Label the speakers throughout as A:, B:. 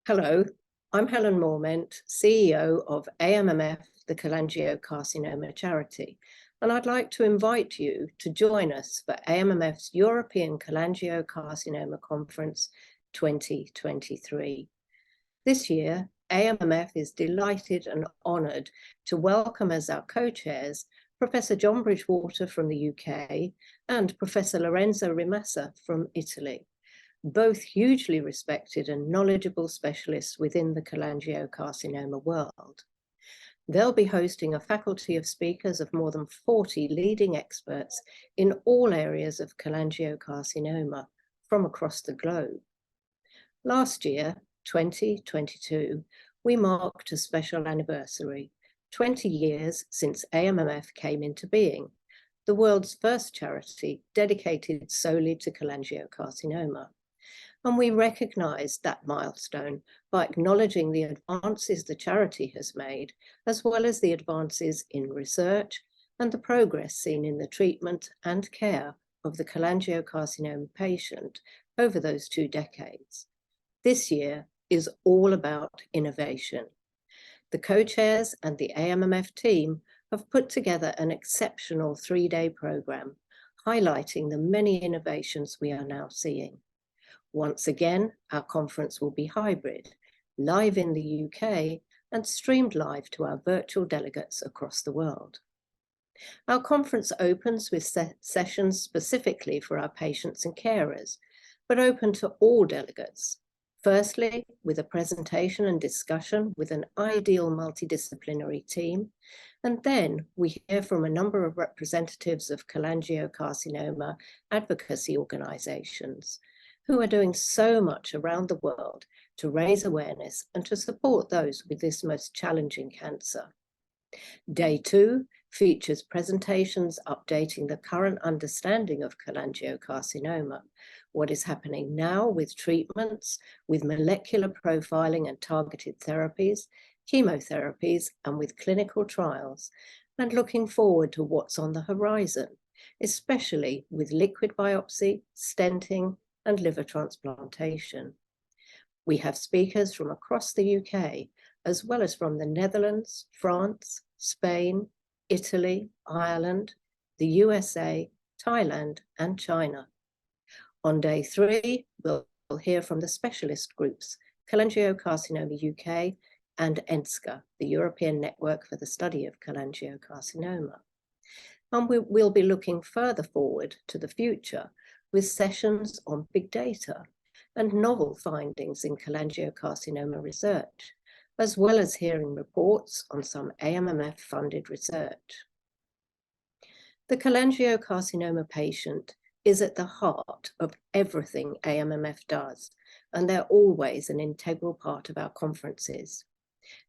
A: Hello, I'm Helen Morment, CEO of AMMF, the Cholangiocarcinoma Charity, and I'd like to invite you to join us for AMMF's European Cholangiocarcinoma Conference 2023. This year, AMMF is delighted and honoured to welcome as our co-chairs Professor John Bridgewater from the UK and Professor Lorenzo Rimassa from Italy, both hugely respected and knowledgeable specialists within the cholangiocarcinoma world. They'll be hosting a faculty of speakers of more than 40 leading experts in all areas of cholangiocarcinoma from across the globe. Last year, 2022, we marked a special anniversary, 20 years since AMMF came into being, the world's first charity dedicated solely to cholangiocarcinoma. And we recognise that milestone by acknowledging the advances the charity has made, as well as the advances in research and the progress seen in the treatment and care of the cholangiocarcinoma patient over those 2 decades. This year is all about innovation. The co-chairs and the AMMF team have put together an exceptional 3-day programme, highlighting the many innovations we are now seeing. Once again, our conference will be hybrid, live in the UK and streamed live to our virtual delegates across the world. Our conference opens with sessions specifically for our patients and carers, but open to all delegates. Firstly, with a presentation and discussion with an ideal multidisciplinary team, and then we hear from a number of representatives of cholangiocarcinoma advocacy organisations who are doing so much around the world to raise awareness and to support those with this most challenging cancer. Day 2 features presentations updating the current understanding of cholangiocarcinoma, what is happening now with treatments, with molecular profiling and targeted therapies, chemotherapies, and with clinical trials, and looking forward to what's on the horizon, especially with liquid biopsy, stenting, and liver transplantation. We have speakers from across the UK, as well as from the Netherlands, France, Spain, Italy, Ireland, the USA, Thailand, and China. On day 3, we'll hear from the specialist groups, Cholangiocarcinoma UK and ENSCA, the European Network for the Study of Cholangiocarcinoma. And we'll be looking further forward to the future with sessions on big data and novel findings in cholangiocarcinoma research, as well as hearing reports on some AMMF-funded research. The cholangiocarcinoma patient is at the heart of everything AMMF does, and they're always an integral part of our conferences.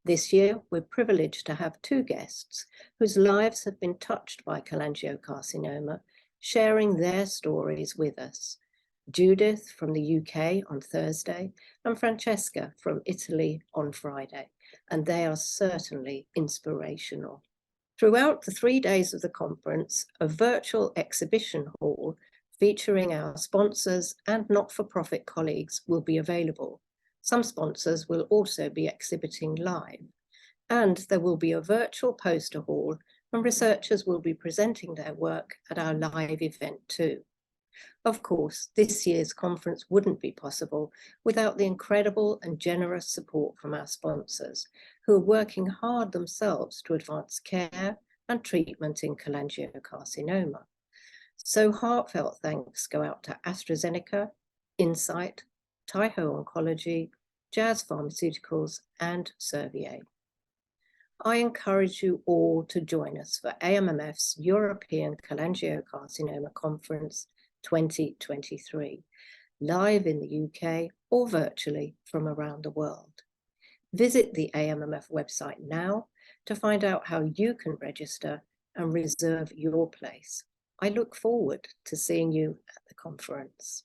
A: This year, we're privileged to have 2 guests whose lives have been touched by cholangiocarcinoma, sharing their stories with us. Judith from the UK on Thursday and Francesca from Italy on Friday, and they are certainly inspirational. Throughout the 3 days of the conference, a virtual exhibition hall featuring our sponsors and not-for-profit colleagues will be available. Some sponsors will also be exhibiting live, and there will be a virtual poster hall and researchers will be presenting their work at our live event too. Of course, this year's conference wouldn't be possible without the incredible and generous support from our sponsors, who are working hard themselves to advance care and treatment in cholangiocarcinoma. So heartfelt thanks go out to AstraZeneca, Insight, Taiho Oncology, Jazz Pharmaceuticals, and Servier. I encourage you all to join us for AMMF's European Cholangiocarcinoma Conference 2023, live in the UK or virtually from around the world. Visit the AMMF website now to find out how you can register and reserve your place. I look forward to seeing you at the conference.